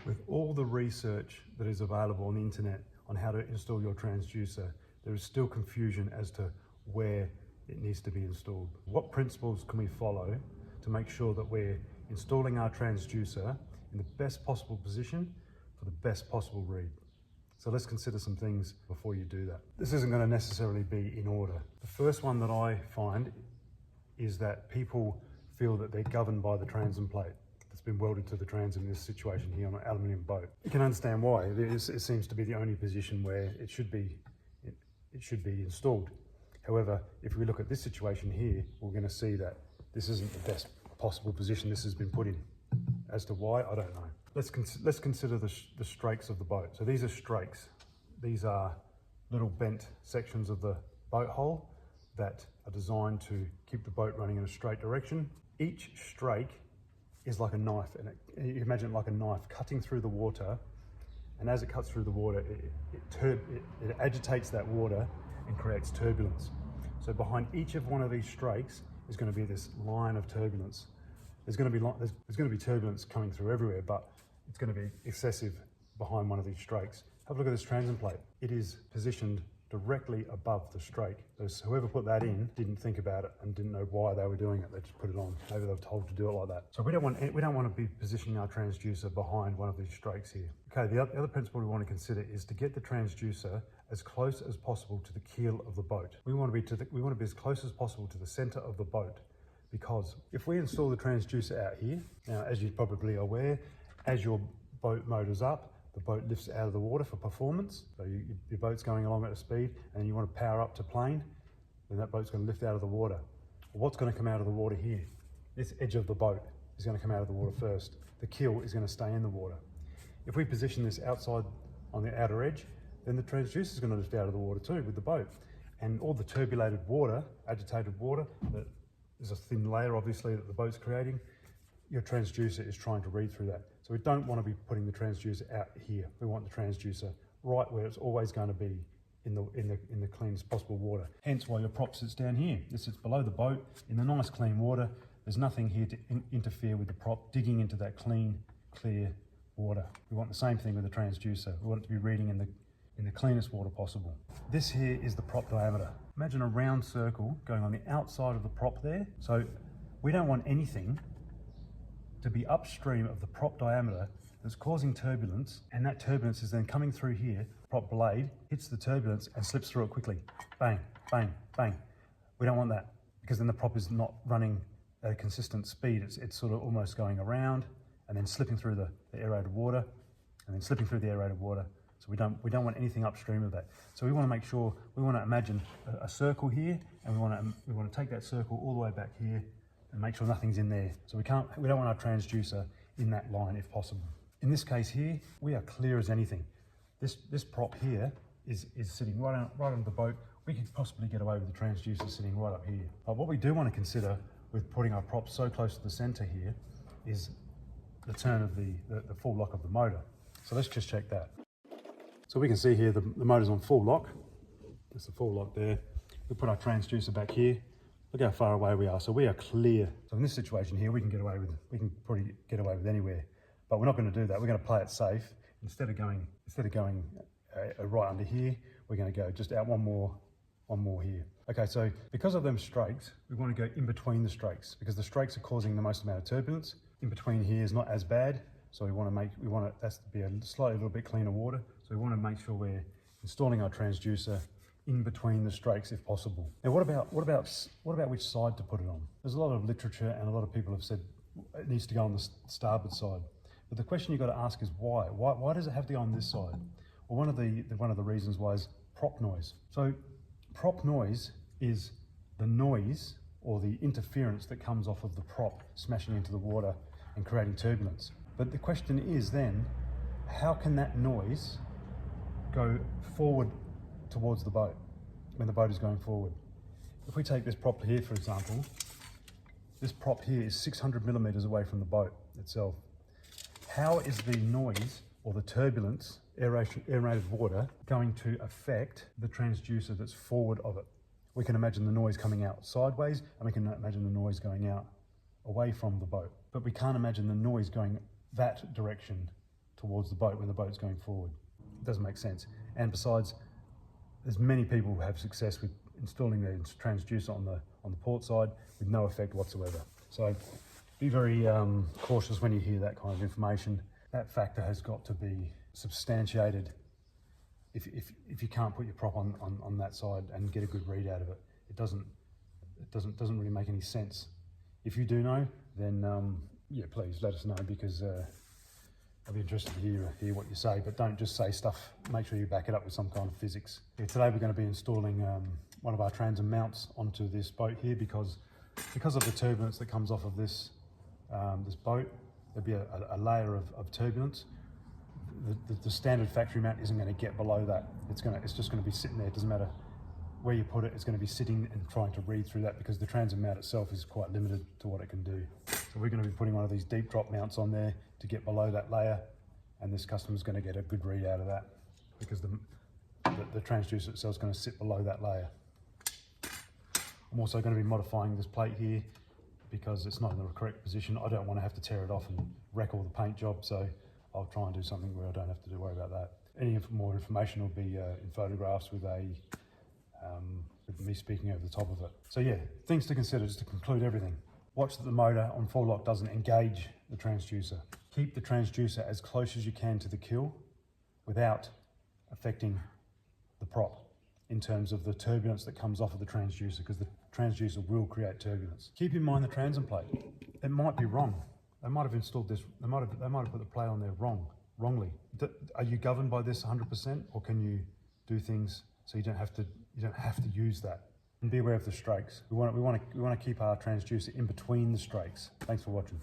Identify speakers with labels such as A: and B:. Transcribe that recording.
A: With all the research that is available on the internet on how to install your transducer, there is still confusion as to where it needs to be installed. What principles can we follow to make sure that we're installing our transducer in the best possible position for the best possible read? So let's consider some things before you do that. This isn't going to necessarily be in order. The first one that I find is that people feel that they're governed by the transom plate that's been welded to the transom in this situation here on an aluminium boat. You can understand why. It seems to be the only position where it should be installed. However, if we look at this situation here, we're going to see that this isn't the best possible position this has been put in. As to why, I don't know. Let's consider the strakes of the boat. So these are strakes. These are little bent sections of the boat hull that are designed to keep the boat running in a straight direction. Each strake is like a knife, and you imagine it like a knife cutting through the water, and as it cuts through the water, it agitates that water and creates turbulence. So behind each of one of these strakes is going to be this line of turbulence. There's going to be turbulence coming through everywhere, but it's going to be excessive behind one of these strakes. Have a look at this transom plate. It is positioned directly above the strake. So whoever put that in didn't think about it and didn't know why they were doing it. They just put it on. Maybe they were told to do it like that. So we don't want to be positioning our transducer behind one of these strakes here. Okay, the other principle we want to consider is to get the transducer as close as possible to the keel of the boat. We want to be as close as possible to the center of the boat, because if we install the transducer out here, now as you're probably aware, as your boat motors up, the boat lifts out of the water for performance. So your boat's going along at a speed and you want to power up to plane, then that boat's going to lift out of the water. Well, what's going to come out of the water here? This edge of the boat is going to come out of the water first. The keel is going to stay in the water. If we position this outside on the outer edge, then the transducer is going to lift out of the water too with the boat. And all the turbulated water, agitated water, there's a thin layer obviously that the boat's creating, your transducer is trying to read through that. So we don't want to be putting the transducer out here. We want the transducer right where it's always going to be in the cleanest possible water. Hence why your prop sits down here. This sits below the boat in the nice clean water. There's nothing here to interfere with the prop digging into that clean, clear water. We want the same thing with the transducer. We want it to be reading in the cleanest water possible. This here is the prop diameter. Imagine a round circle going on the outside of the prop there. So we don't want anything to be upstream of the prop diameter that's causing turbulence, and that turbulence is then coming through here. Prop blade hits the turbulence and slips through it quickly. Bang, bang, bang. We don't want that, because then the prop is not running at a consistent speed. It's sort of almost going around and then slipping through the aerated water and then slipping through the aerated water. So we don't want anything upstream of that. So we want to make sure, we want to imagine a circle here, and we want to take that circle all the way back here and make sure nothing's in there. So we don't want our transducer in that line if possible. In this case here, we are clear as anything. This prop here is sitting right under the boat. We could possibly get away with the transducer sitting right up here. But what we do want to consider with putting our prop so close to the center here is the turn of the full lock of the motor. So let's just check that. So we can see here the motor's on full lock. There's the full lock there. We put our transducer back here. Look how far away we are. So we are clear. So in this situation here, we can probably get away with anywhere, but we're not going to do that. We're going to play it safe. Instead of going right under here, we're going to go just out one more here. Okay, so because of them strakes, we want to go in between the strakes, because the strakes are causing the most amount of turbulence. In between here is not as bad. So we want that to be a little bit cleaner water. So we want to make sure we're installing our transducer in between the strakes if possible. Now what about which side to put it on? There's a lot of literature and a lot of people have said it needs to go on the starboard side. But the question you've got to ask is why? Why does it have to go on this side? Well, one of the reasons why is prop noise. So prop noise is the noise or the interference that comes off of the prop smashing into the water and creating turbulence. But the question is then, how can that noise go forward towards the boat when the boat is going forward? If we take this prop here, for example, this prop here is 600 millimeters away from the boat itself. How is the noise or the turbulence, aerated water, going to affect the transducer that's forward of it? We can imagine the noise coming out sideways, and we can imagine the noise going out away from the boat. But we can't imagine the noise going that direction towards the boat when the boat's going forward. It doesn't make sense. And besides, there's many people who have success with installing their transducer on the port side with no effect whatsoever. So be very cautious when you hear that kind of information. That factor has got to be substantiated. If you can't put your prop on that side and get a good read out of it, it doesn't really make any sense. If you do know, then yeah, please let us know, because I'll be interested to hear what you say, but don't just say stuff. Make sure you back it up with some kind of physics. Yeah, today we're going to be installing one of our transom mounts onto this boat here, because of the turbulence that comes off of this this boat. There'll be a layer of turbulence. The standard factory mount isn't going to get below that. It's just going to be sitting there. It doesn't matter where you put it. It's going to be sitting and trying to read through that, because the transom mount itself is quite limited to what it can do. So we're going to be putting one of these deep drop mounts on there to get below that layer, and this customer's going to get a good read out of that, because the transducer itself is going to sit below that layer. I'm also going to be modifying this plate here because it's not in the correct position. I don't want to have to tear it off and wreck all the paint job, so I'll try and do something where I don't have to worry about that. Any more information will be in photographs with me speaking over the top of it. So yeah, things to consider just to conclude everything. Watch that the motor on full lock doesn't engage the transducer. Keep the transducer as close as you can to the keel without affecting the prop in terms of the turbulence that comes off of the transducer, because the transducer will create turbulence. Keep in mind the transom plate. It might be wrong. They might have installed this, they might have put the plate on there wrongly. Are you governed by this 100%, or can you do things so you don't have to use that? And be aware of the strakes. We want to keep our transducer in between the strakes. Thanks for watching.